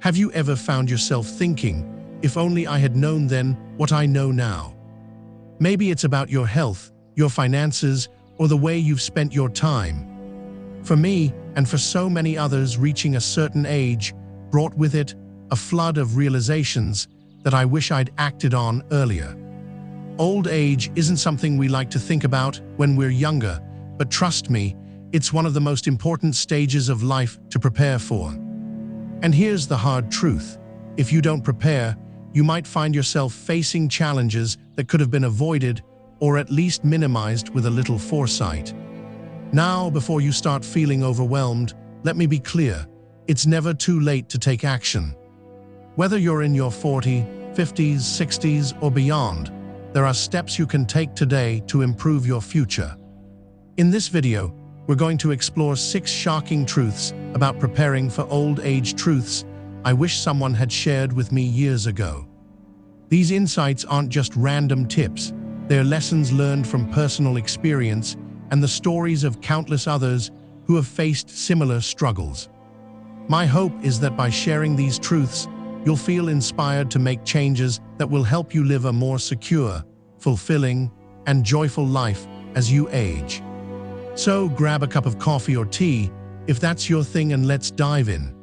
Have you ever found yourself thinking, if only I had known then what I know now? Maybe it's about your health, your finances, or the way you've spent your time. For me, and for so many others, reaching a certain age brought with it a flood of realizations that I wish I'd acted on earlier. Old age isn't something we like to think about when we're younger, but trust me, it's one of the most important stages of life to prepare for. And here's the hard truth. If you don't prepare, you might find yourself facing challenges that could have been avoided or at least minimized with a little foresight. Now, before you start feeling overwhelmed, let me be clear. It's never too late to take action. Whether you're in your 40s, 50s, 60s, or beyond, there are steps you can take today to improve your future. In this video, we're going to explore 6 shocking truths about preparing for old age, truths I wish someone had shared with me years ago. These insights aren't just random tips, they're lessons learned from personal experience and the stories of countless others who have faced similar struggles. My hope is that by sharing these truths, you'll feel inspired to make changes that will help you live a more secure, fulfilling, and joyful life as you age. So grab a cup of coffee or tea if that's your thing, and let's dive in.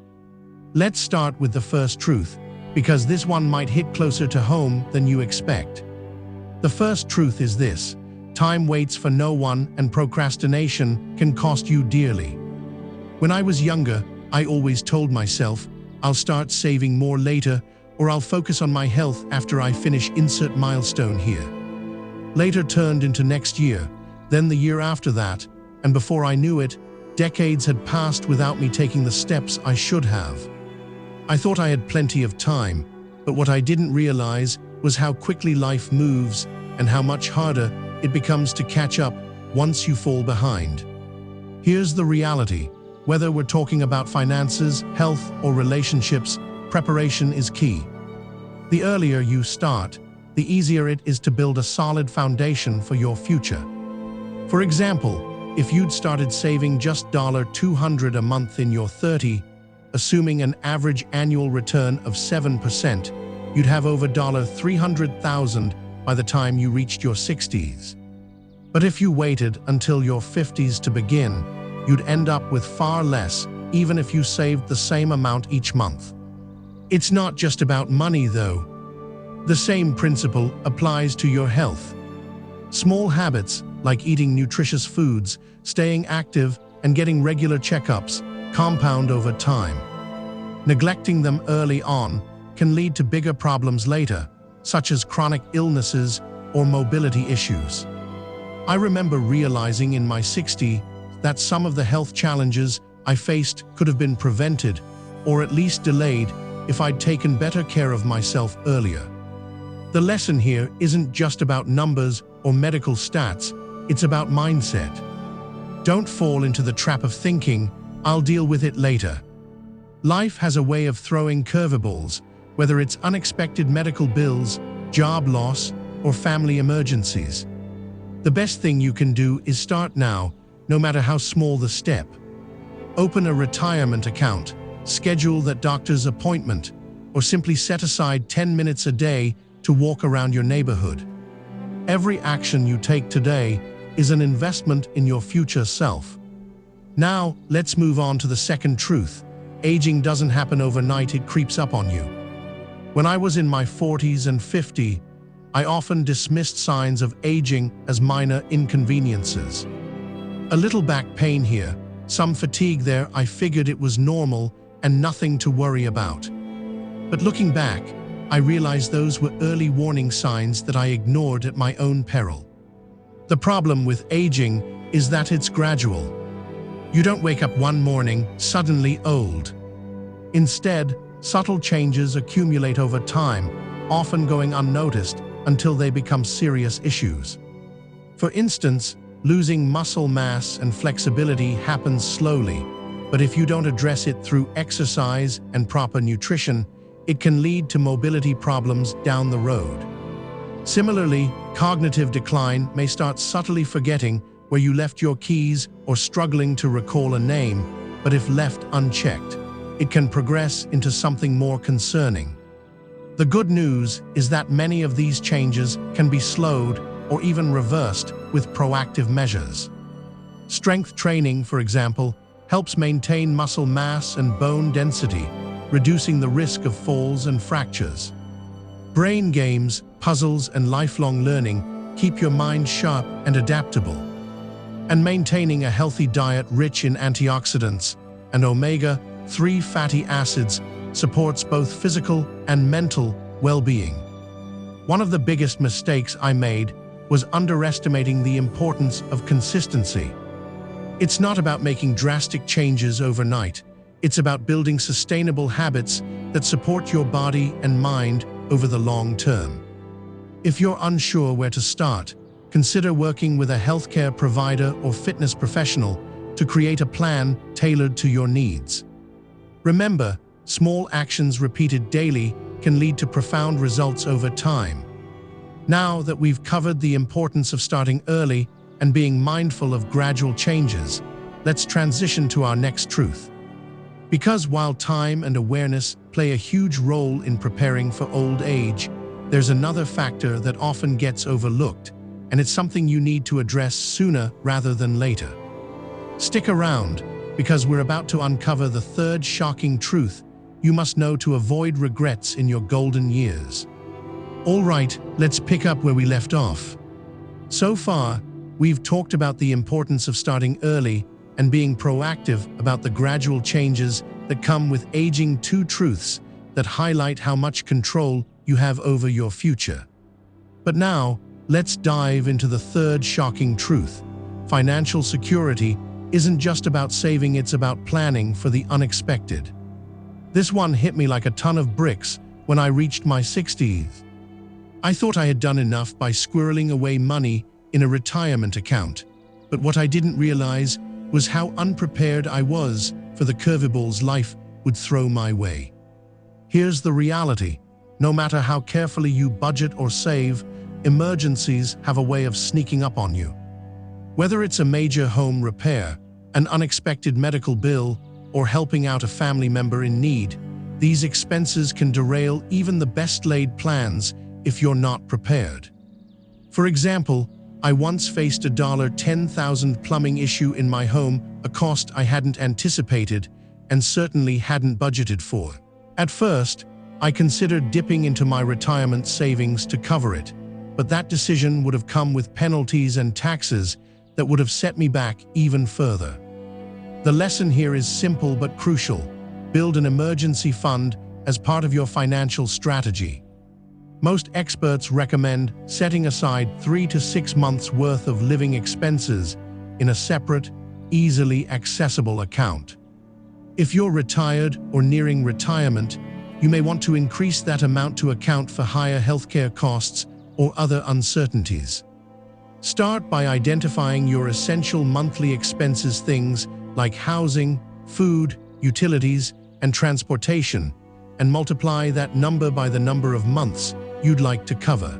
Let's start with the first truth, because this one might hit closer to home than you expect. The first truth is this: time waits for no one, and procrastination can cost you dearly. When I was younger, I always told myself, I'll start saving more later, or I'll focus on my health after I finish insert milestone here. Later turned into next year, then the year after that, and before I knew it, decades had passed without me taking the steps I should have. I thought I had plenty of time, but what I didn't realize was how quickly life moves and how much harder it becomes to catch up once you fall behind. Here's the reality: whether we're talking about finances, health, or relationships, preparation is key. The earlier you start, the easier it is to build a solid foundation for your future. For example, if you'd started saving just $200 a month in your 30s, assuming an average annual return of 7%, you'd have over $300,000 by the time you reached your 60s. But if you waited until your 50s to begin, you'd end up with far less, even if you saved the same amount each month. It's not just about money, though. The same principle applies to your health. Small habits, like eating nutritious foods, staying active, and getting regular checkups, compound over time. Neglecting them early on can lead to bigger problems later, such as chronic illnesses or mobility issues. I remember realizing in my 60s that some of the health challenges I faced could have been prevented, or at least delayed, if I'd taken better care of myself earlier. The lesson here isn't just about numbers or medical stats, it's about mindset. Don't fall into the trap of thinking, I'll deal with it later. Life has a way of throwing curveballs, whether it's unexpected medical bills, job loss, or family emergencies. The best thing you can do is start now, no matter how small the step. Open a retirement account, schedule that doctor's appointment, or simply set aside 10 minutes a day to walk around your neighborhood. Every action you take today is an investment in your future self. Now, let's move on to the second truth. Aging doesn't happen overnight, it creeps up on you. When I was in my 40s and 50s, I often dismissed signs of aging as minor inconveniences. A little back pain here, some fatigue there, I figured it was normal and nothing to worry about. But looking back, I realized those were early warning signs that I ignored at my own peril. The problem with aging is that it's gradual. You don't wake up one morning suddenly old. Instead, subtle changes accumulate over time, often going unnoticed until they become serious issues. For instance, losing muscle mass and flexibility happens slowly, but if you don't address it through exercise and proper nutrition, it can lead to mobility problems down the road. Similarly, cognitive decline may start subtly forgetting where you left your keys or struggling to recall a name, but if left unchecked, it can progress into something more concerning. The good news is that many of these changes can be slowed or even reversed with proactive measures. Strength training, for example, helps maintain muscle mass and bone density, reducing the risk of falls and fractures. Brain games, puzzles, and lifelong learning keep your mind sharp and adaptable. And maintaining a healthy diet rich in antioxidants and omega-3 fatty acids supports both physical and mental well-being. One of the biggest mistakes I made was underestimating the importance of consistency. It's not about making drastic changes overnight. It's about building sustainable habits that support your body and mind over the long term. If you're unsure where to start, consider working with a healthcare provider or fitness professional to create a plan tailored to your needs. Remember, small actions repeated daily can lead to profound results over time. Now that we've covered the importance of starting early and being mindful of gradual changes, let's transition to our next truth. Because while time and awareness play a huge role in preparing for old age, there's another factor that often gets overlooked, and it's something you need to address sooner rather than later. Stick around, because we're about to uncover the third shocking truth you must know to avoid regrets in your golden years. All right, let's pick up where we left off. So far, we've talked about the importance of starting early and being proactive about the gradual changes that come with aging. Two truths that highlight how much control you have over your future. But now, let's dive into the third shocking truth. Financial security isn't just about saving, it's about planning for the unexpected. This one hit me like a ton of bricks when I reached my 60s. I thought I had done enough by squirreling away money in a retirement account, but what I didn't realize was how unprepared I was for the curveballs life would throw my way. Here's the reality. No matter how carefully you budget or save, emergencies have a way of sneaking up on you. Whether it's a major home repair, an unexpected medical bill, or helping out a family member in need, these expenses can derail even the best-laid plans if you're not prepared. For example, I once faced a $10,000 plumbing issue in my home, a cost I hadn't anticipated and certainly hadn't budgeted for. At first, I considered dipping into my retirement savings to cover it, but that decision would have come with penalties and taxes that would have set me back even further. The lesson here is simple but crucial. Build an emergency fund as part of your financial strategy. Most experts recommend setting aside 3 to 6 months' worth of living expenses in a separate, easily accessible account. If you're retired or nearing retirement, you may want to increase that amount to account for higher healthcare costs or other uncertainties. Start by identifying your essential monthly expenses, things like housing, food, utilities, and transportation, and multiply that number by the number of months you'd like to cover.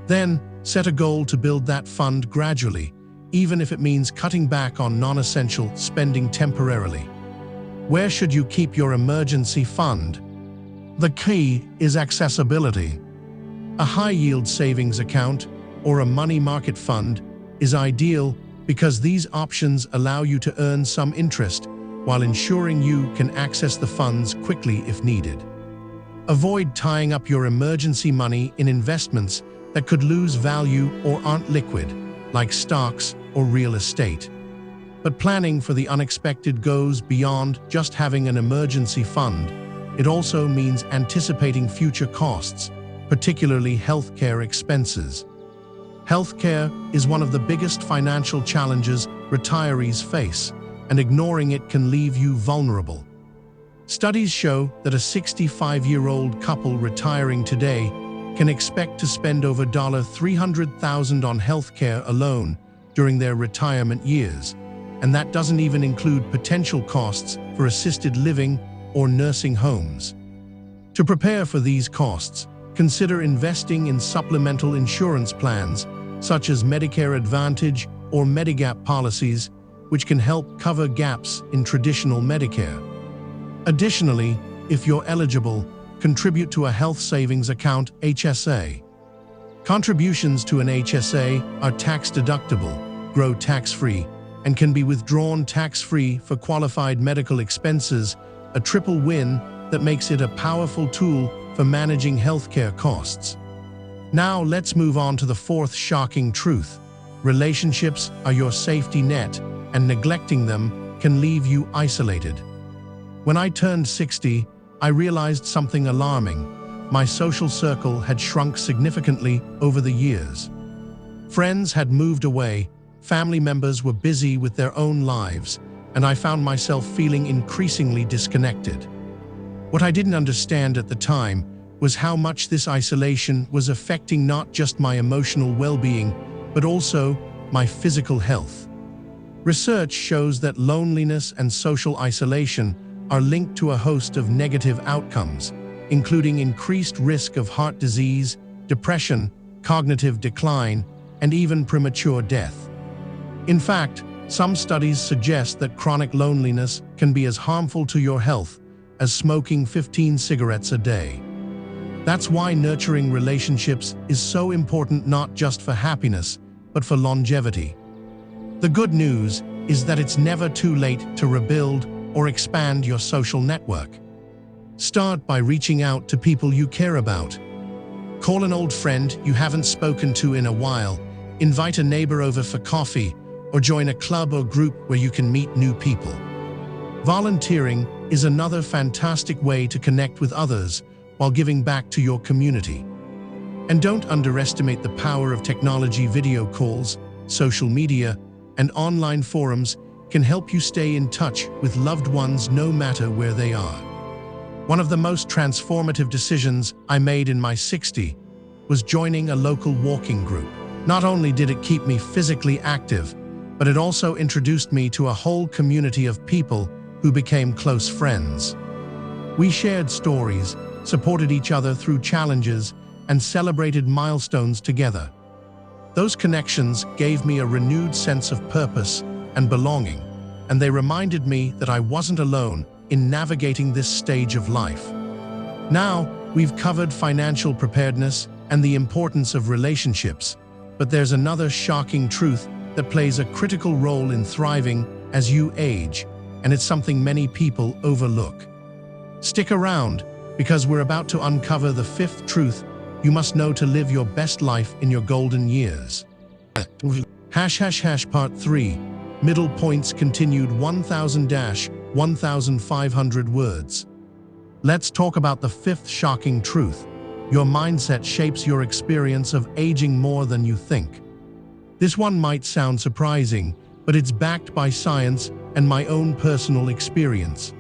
Then, set a goal to build that fund gradually, even if it means cutting back on non-essential spending temporarily. Where should you keep your emergency fund? The key is accessibility. A high-yield savings account or a money market fund is ideal because these options allow you to earn some interest while ensuring you can access the funds quickly if needed. Avoid tying up your emergency money in investments that could lose value or aren't liquid, like stocks or real estate. But planning for the unexpected goes beyond just having an emergency fund. It also means anticipating future costs, particularly healthcare expenses. Healthcare is one of the biggest financial challenges retirees face, and ignoring it can leave you vulnerable. Studies show that a 65-year-old couple retiring today can expect to spend over $300,000 on healthcare alone during their retirement years, and that doesn't even include potential costs for assisted living or nursing homes. To prepare for these costs, consider investing in supplemental insurance plans such as Medicare Advantage or Medigap policies, which can help cover gaps in traditional Medicare. Additionally, if you're eligible, contribute to a health savings account (HSA). Contributions to an HSA are tax-deductible, grow tax-free, and can be withdrawn tax-free for qualified medical expenses, a triple win that makes it a powerful tool for managing healthcare costs. Now let's move on to the fourth shocking truth. Relationships are your safety net, and neglecting them can leave you isolated. When I turned 60, I realized something alarming. My social circle had shrunk significantly over the years. Friends had moved away, family members were busy with their own lives, and I found myself feeling increasingly disconnected. What I didn't understand at the time was how much this isolation was affecting not just my emotional well-being, but also my physical health. Research shows that loneliness and social isolation are linked to a host of negative outcomes, including increased risk of heart disease, depression, cognitive decline, and even premature death. In fact, some studies suggest that chronic loneliness can be as harmful to your health as smoking 15 cigarettes a day. That's why nurturing relationships is so important, not just for happiness, but for longevity. The good news is that it's never too late to rebuild or expand your social network. Start by reaching out to people you care about. Call an old friend you haven't spoken to in a while, invite a neighbor over for coffee, or join a club or group where you can meet new people. Volunteering is another fantastic way to connect with others while giving back to your community. And don't underestimate the power of technology. Video calls, social media, and online forums can help you stay in touch with loved ones no matter where they are. One of the most transformative decisions I made in my 60s was joining a local walking group. Not only did it keep me physically active, but it also introduced me to a whole community of people who became close friends. We shared stories, supported each other through challenges, and celebrated milestones together. Those connections gave me a renewed sense of purpose and belonging, and they reminded me that I wasn't alone in navigating this stage of life. Now, we've covered financial preparedness and the importance of relationships, but there's another shocking truth that plays a critical role in thriving as you age, and it's something many people overlook. Stick around, because we're about to uncover the fifth truth you must know to live your best life in your golden years. Part 3. Middle points continued 1,000-1,500 words. Let's talk about the fifth shocking truth. Your mindset shapes your experience of aging more than you think. This one might sound surprising, but it's backed by science and my own personal experience.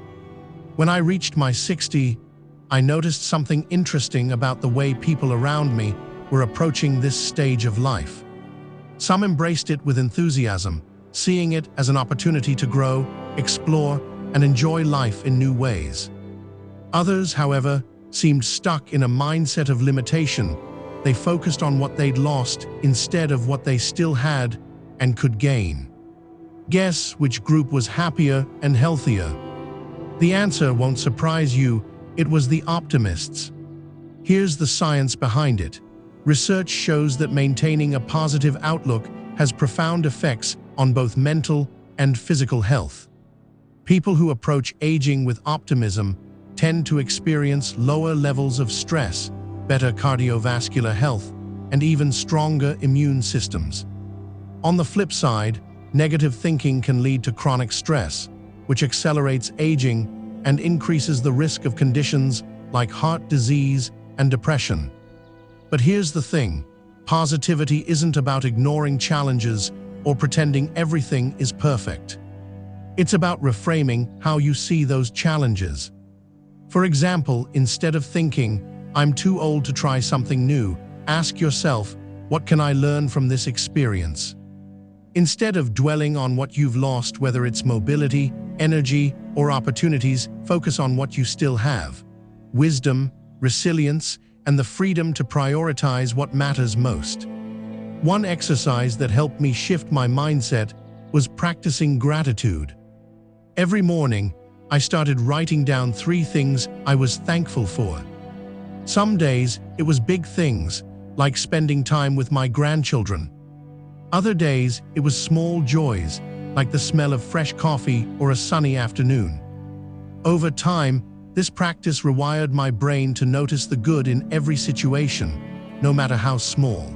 When I reached my 60s, I noticed something interesting about the way people around me were approaching this stage of life. Some embraced it with enthusiasm, seeing it as an opportunity to grow, explore, and enjoy life in new ways. Others, however, seemed stuck in a mindset of limitation. They focused on what they'd lost instead of what they still had and could gain. Guess which group was happier and healthier? The answer won't surprise you. It was the optimists. Here's the science behind it. Research shows that maintaining a positive outlook has profound effects on both mental and physical health. People who approach aging with optimism tend to experience lower levels of stress, better cardiovascular health, and even stronger immune systems. On the flip side, negative thinking can lead to chronic stress, which accelerates aging and increases the risk of conditions like heart disease and depression. But here's the thing, positivity isn't about ignoring challenges or pretending everything is perfect. It's about reframing how you see those challenges. For example, instead of thinking, "I'm too old to try something new," ask yourself, "What can I learn from this experience?" Instead of dwelling on what you've lost, whether it's mobility, energy, or opportunities, focus on what you still have: wisdom, resilience, and the freedom to prioritize what matters most. One exercise that helped me shift my mindset was practicing gratitude. Every morning, I started writing down 3 things I was thankful for. Some days, it was big things, like spending time with my grandchildren. Other days, it was small joys, like the smell of fresh coffee or a sunny afternoon. Over time, this practice rewired my brain to notice the good in every situation, no matter how small.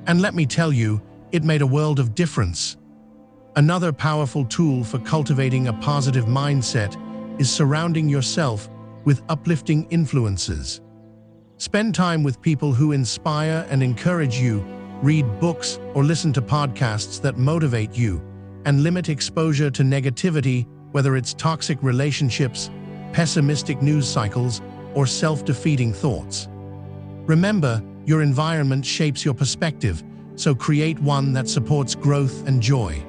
And let me tell you, it made a world of difference. Another powerful tool for cultivating a positive mindset is surrounding yourself with uplifting influences. Spend time with people who inspire and encourage you, read books or listen to podcasts that motivate you, and limit exposure to negativity, whether it's toxic relationships, pessimistic news cycles, or self-defeating thoughts. Remember, your environment shapes your perspective, so create one that supports growth and joy.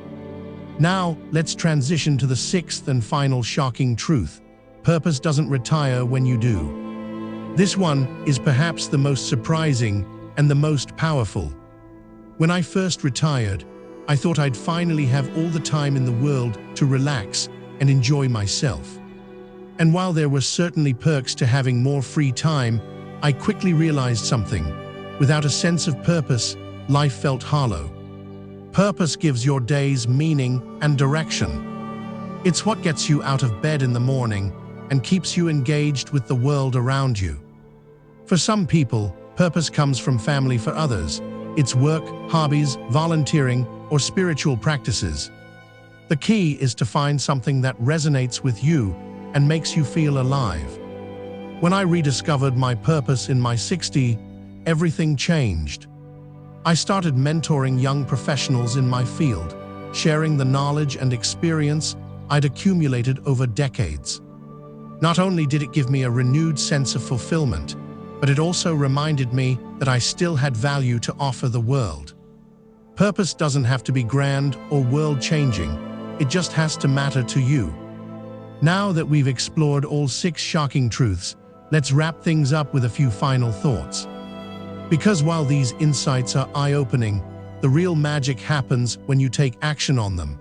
Now, let's transition to the 6th and final shocking truth. Purpose doesn't retire when you do. This one is perhaps the most surprising and the most powerful. When I first retired, I thought I'd finally have all the time in the world to relax and enjoy myself. And while there were certainly perks to having more free time, I quickly realized something. Without a sense of purpose, life felt hollow. Purpose gives your days meaning and direction. It's what gets you out of bed in the morning and keeps you engaged with the world around you. For some people, purpose comes from family. For others, it's work, hobbies, volunteering, or spiritual practices. The key is to find something that resonates with you and makes you feel alive. When I rediscovered my purpose in my 60s, everything changed. I started mentoring young professionals in my field, sharing the knowledge and experience I'd accumulated over decades. Not only did it give me a renewed sense of fulfillment, but it also reminded me that I still had value to offer the world. Purpose doesn't have to be grand or world-changing, it just has to matter to you. Now that we've explored all 6 shocking truths, let's wrap things up with a few final thoughts. Because while these insights are eye-opening, the real magic happens when you take action on them.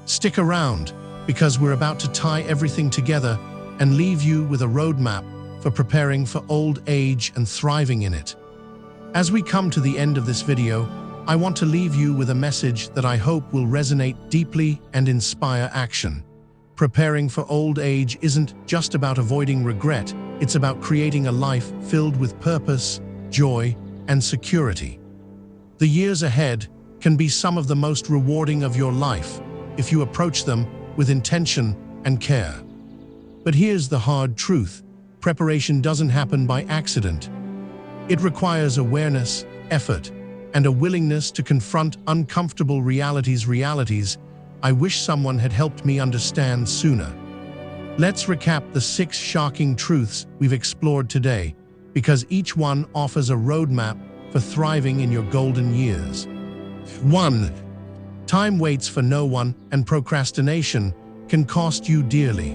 Stick around, because we're about to tie everything together and leave you with a roadmap for preparing for old age and thriving in it. As we come to the end of this video, I want to leave you with a message that I hope will resonate deeply and inspire action. Preparing for old age isn't just about avoiding regret, it's about creating a life filled with purpose, joy, and security. The years ahead can be some of the most rewarding of your life if you approach them with intention and care. But here's the hard truth: preparation doesn't happen by accident. It requires awareness, effort, and a willingness to confront uncomfortable realities I wish someone had helped me understand sooner. Let's recap the 6 shocking truths we've explored today, because each one offers a roadmap for thriving in your golden years. 1. Time waits for no one, and procrastination can cost you dearly.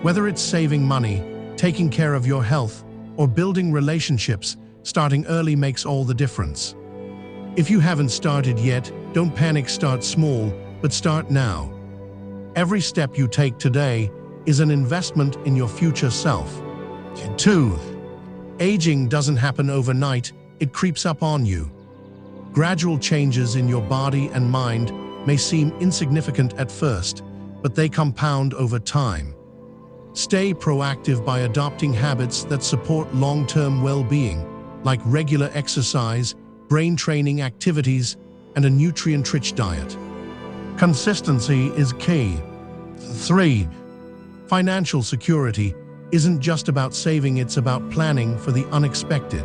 Whether it's saving money, taking care of your health, or building relationships, starting early makes all the difference. If you haven't started yet, don't panic. Start small, but start now. Every step you take today is an investment in your future self. 2. Aging doesn't happen overnight, it creeps up on you. Gradual changes in your body and mind may seem insignificant at first, but they compound over time. Stay proactive by adopting habits that support long-term well-being, like regular exercise, brain training activities, and a nutrient-rich diet. Consistency is key. 3. Financial security isn't just about saving, it's about planning for the unexpected.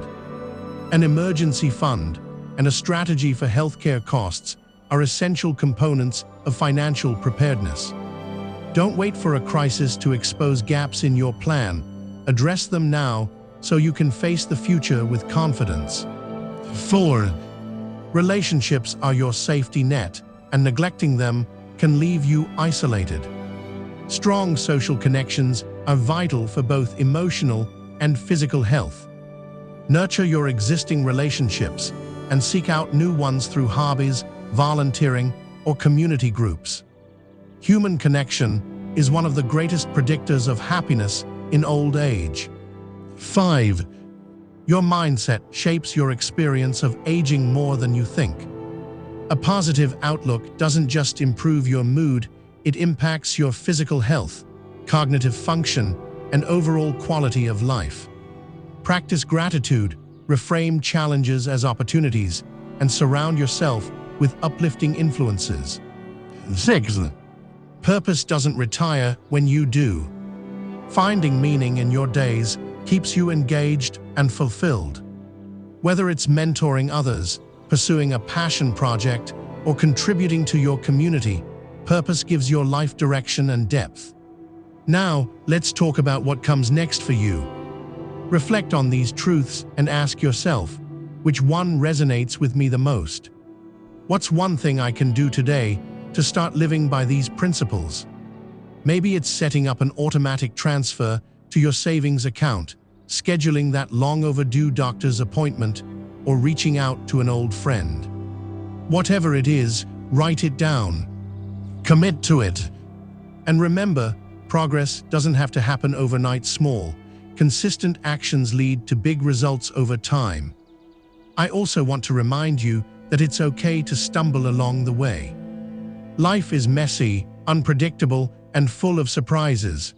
An emergency fund and a strategy for healthcare costs are essential components of financial preparedness. Don't wait for a crisis to expose gaps in your plan. Address them now so you can face the future with confidence. 4. Relationships are your safety net, and neglecting them can leave you isolated. Strong social connections are vital for both emotional and physical health. Nurture your existing relationships and seek out new ones through hobbies, volunteering, or community groups. Human connection is one of the greatest predictors of happiness in old age. 5. Your mindset shapes your experience of aging more than you think. A positive outlook doesn't just improve your mood, it impacts your physical health, cognitive function, and overall quality of life. Practice gratitude, reframe challenges as opportunities, and surround yourself with uplifting influences. 6. Purpose doesn't retire when you do. Finding meaning in your days keeps you engaged and fulfilled. Whether it's mentoring others, pursuing a passion project, or contributing to your community, purpose gives your life direction and depth. Now, let's talk about what comes next for you. Reflect on these truths and ask yourself, which one resonates with me the most? What's one thing I can do today to start living by these principles? Maybe it's setting up an automatic transfer to your savings account, scheduling that long overdue doctor's appointment, or reaching out to an old friend. Whatever it is, write it down. Commit to it. And remember, progress doesn't have to happen overnight. Small, consistent actions lead to big results over time. I also want to remind you that it's okay to stumble along the way. Life is messy, unpredictable, and full of surprises.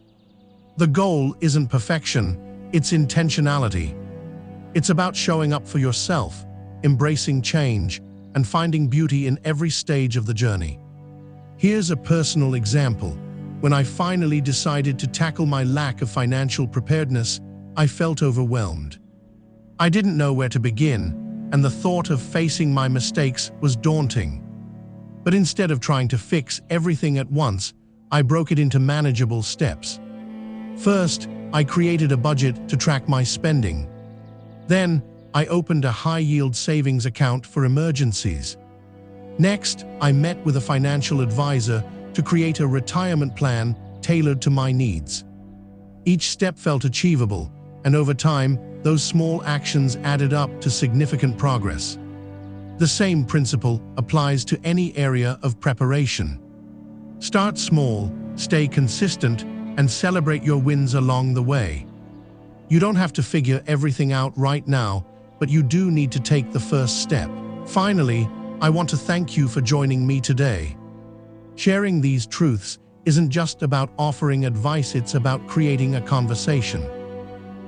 The goal isn't perfection, it's intentionality. It's about showing up for yourself, embracing change, and finding beauty in every stage of the journey. Here's a personal example. When I finally decided to tackle my lack of financial preparedness, I felt overwhelmed. I didn't know where to begin, and the thought of facing my mistakes was daunting. But instead of trying to fix everything at once, I broke it into manageable steps. First, I created a budget to track my spending. Then, I opened a high-yield savings account for emergencies. Next, I met with a financial advisor to create a retirement plan tailored to my needs. Each step felt achievable, and over time, those small actions added up to significant progress. The same principle applies to any area of preparation. Start small, stay consistent, and celebrate your wins along the way. You don't have to figure everything out right now, but you do need to take the first step. Finally, I want to thank you for joining me today. Sharing these truths isn't just about offering advice, it's about creating a conversation.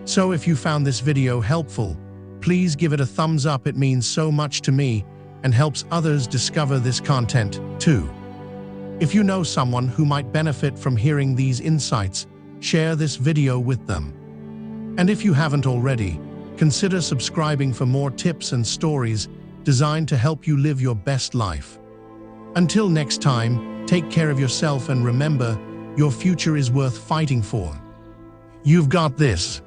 So if you found this video helpful, please give it a thumbs up. It means so much to me and helps others discover this content too. If you know someone who might benefit from hearing these insights, share this video with them. And if you haven't already, consider subscribing for more tips and stories designed to help you live your best life. Until next time, take care of yourself and remember, your future is worth fighting for. You've got this.